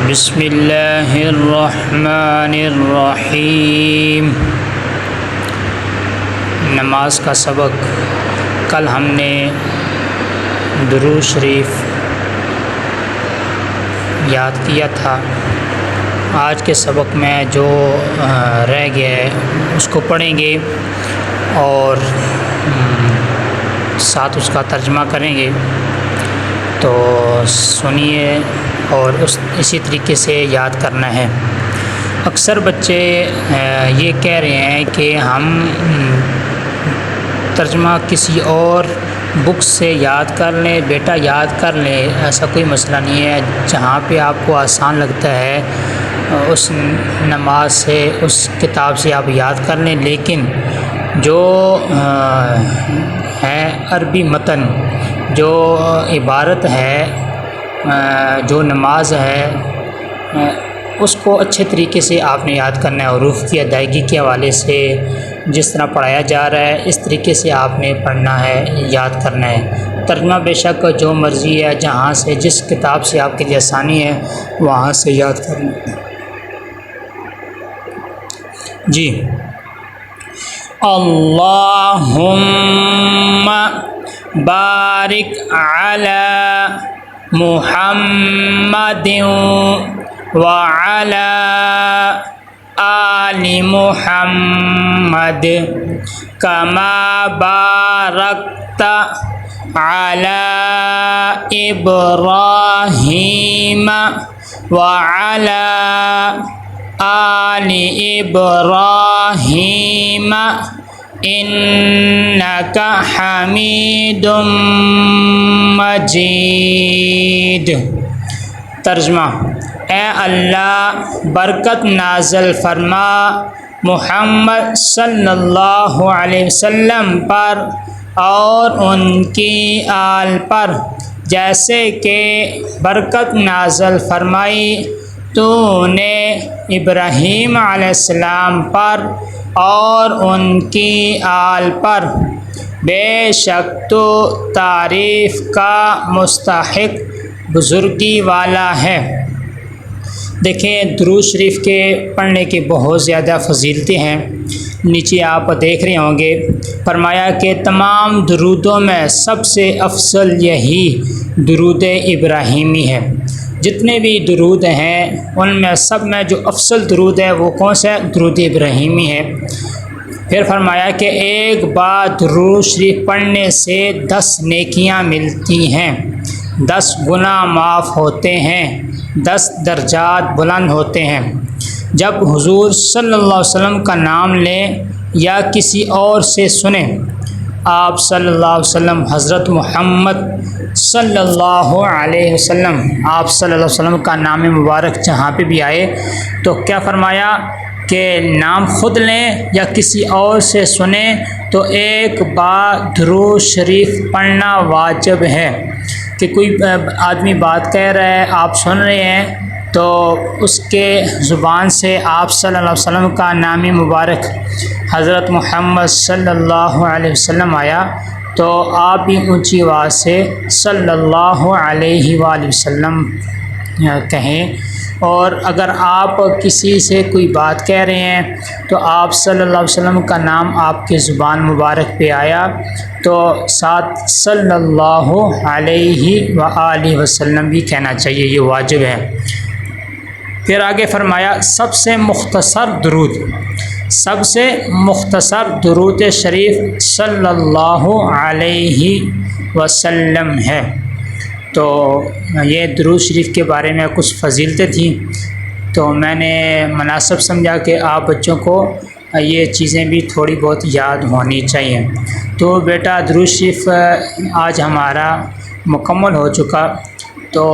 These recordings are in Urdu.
بسم اللہ الرحمن الرحیم۔ نماز کا سبق کل ہم نے درود شریف یاد کیا تھا۔ آج کے سبق میں جو رہ گیا ہے اس کو پڑھیں گے اور ساتھ اس کا ترجمہ کریں گے، تو سنیے اور اسی طریقے سے یاد کرنا ہے۔ اکثر بچے یہ کہہ رہے ہیں کہ ہم ترجمہ کسی اور بک سے یاد کر لیں، بیٹا یاد کر لیں، ایسا کوئی مسئلہ نہیں ہے۔ جہاں پہ آپ کو آسان لگتا ہے اس نماز سے، اس کتاب سے آپ یاد کر لیں، لیکن جو ہے عربی متن، جو عبارت ہے، جو نماز ہے، اس کو اچھے طریقے سے آپ نے یاد کرنا ہے۔ حروف کی ادائیگی کے حوالے سے جس طرح پڑھایا جا رہا ہے اس طریقے سے آپ نے پڑھنا ہے، یاد کرنا ہے۔ ترجمہ بے شک جو مرضی ہے، جہاں سے جس کتاب سے آپ کے لیے آسانی ہے وہاں سے یاد کرنا ہے۔ جی، اللہم بارک علی محمد وعلی آل محمد کما بارکت علی ابراہیم وعلی آل ابراہیم انک حمید مجید۔ ترجمہ: اے اللہ برکت نازل فرما محمد صلی اللہ علیہ وسلم پر اور ان کی آل پر، جیسے کہ برکت نازل فرمائی تو نے ابراہیم علیہ السلام پر اور ان کی آل پر، بے شک تو تعریف کا مستحق بزرگی والا ہے۔ دیکھیں، درود شریف کے پڑھنے کے بہت زیادہ فضیلتیں ہیں۔ نیچے آپ دیکھ رہے ہوں گے، فرمایا کہ تمام درودوں میں سب سے افضل یہی درود ابراہیمی ہے۔ جتنے بھی درود ہیں ان میں سب میں جو افضل درود ہے وہ کون سا ہے؟ درود ابراہیمی ہے۔ پھر فرمایا کہ ایک بار درود شریف پڑھنے سے 10 نیکیاں ملتی ہیں، 10 گناہ معاف ہوتے ہیں، 10 درجات بلند ہوتے ہیں۔ جب حضور صلی اللہ علیہ وسلم کا نام لیں یا کسی اور سے سنیں، آپ صلی اللہ علیہ وسلم، حضرت محمد صلی اللہ علیہ وسلم، آپ صلی اللہ علیہ وسلم کا نام مبارک جہاں پہ بھی آئے تو کیا فرمایا کہ نام خود لیں یا کسی اور سے سنیں تو ایک بار درود شریف پڑھنا واجب ہے۔ کہ کوئی آدمی بات کہہ رہا ہے، آپ سن رہے ہیں، تو اس کے زبان سے آپ صلی اللہ علیہ وسلم کا نام مبارک حضرت محمد صلی اللہ علیہ وسلم آیا تو آپ بھی اونچی آواز سے صلی اللہ علیہ وآلہ وسلم کہیں۔ اور اگر آپ کسی سے کوئی بات کہہ رہے ہیں تو آپ صلی اللہ علیہ وسلم کا نام آپ کے زبان مبارک پہ آیا تو ساتھ صلی اللہ علیہ وآلہ وسلم بھی کہنا چاہیے، یہ واجب ہے۔ پھر آگے فرمایا سب سے مختصر درود، سب سے مختصر درود شریف صلی اللہ علیہ وسلم ہے۔ تو یہ درود شریف کے بارے میں کچھ فضیلتیں تھیں، تو میں نے مناسب سمجھا کہ آپ بچوں کو یہ چیزیں بھی تھوڑی بہت یاد ہونی چاہیے۔ تو بیٹا درود شریف آج ہمارا مکمل ہو چکا، تو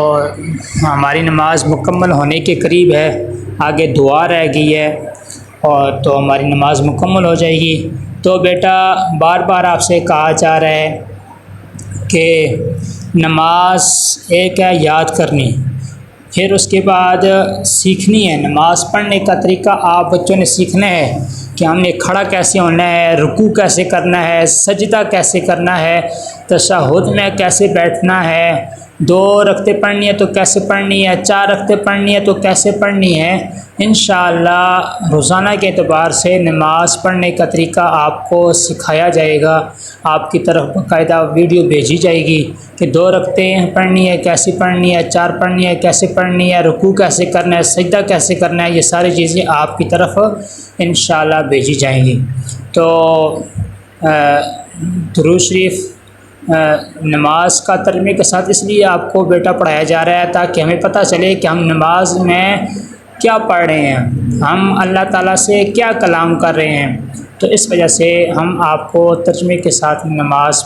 ہماری نماز مکمل ہونے کے قریب ہے، آگے دعا رہ گئی ہے اور تو ہماری نماز مکمل ہو جائے گی۔ تو بیٹا بار بار آپ سے کہا جا رہا ہے کہ نماز ایک ہے یاد کرنی، پھر اس کے بعد سیکھنی ہے۔ نماز پڑھنے کا طریقہ آپ بچوں نے سیکھنا ہے کہ ہم نے کھڑا کیسے ہونا ہے، رکوع کیسے کرنا ہے، سجدہ کیسے کرنا ہے، تشہد میں کیسے بیٹھنا ہے، 2 رکعتیں پڑھنی ہے تو کیسے پڑھنی ہے، 4 رکعتیں پڑھنی ہے تو کیسے پڑھنی ہے، انشاءاللہ روزانہ کے اعتبار سے نماز پڑھنے کا طریقہ آپ کو سکھایا جائے گا۔ آپ کی طرف باقاعدہ ویڈیو بھیجی جائے گی کہ 2 رکعتیں پڑھنی ہے کیسے پڑھنی ہے، 4 پڑھنی ہے کیسے پڑھنی ہے، رکوع کیسے کرنا ہے، سجدہ کیسے کرنا ہے، یہ ساری چیزیں آپ کی طرف انشاءاللہ بھیجی جائیں گی۔ تو درود شریف نماز کا ترجمے کے ساتھ اس لیے آپ کو بیٹا پڑھایا جا رہا ہے تاکہ ہمیں پتہ چلے کہ ہم نماز میں کیا پڑھ رہے ہیں، ہم اللہ تعالیٰ سے کیا کلام کر رہے ہیں۔ تو اس وجہ سے ہم آپ کو ترجمے کے ساتھ نماز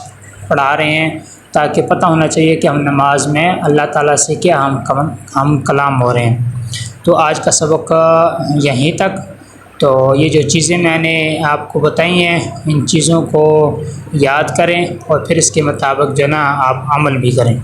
پڑھا رہے ہیں تاکہ پتہ ہونا چاہیے کہ ہم نماز میں اللہ تعالیٰ سے کیا ہم کلام ہو رہے ہیں۔ تو آج کا سبق یہیں تک۔ تو یہ جو چیزیں میں نے آپ کو بتائی ہیں ان چیزوں کو یاد کریں اور پھر اس کے مطابق جو نا آپ عمل بھی کریں۔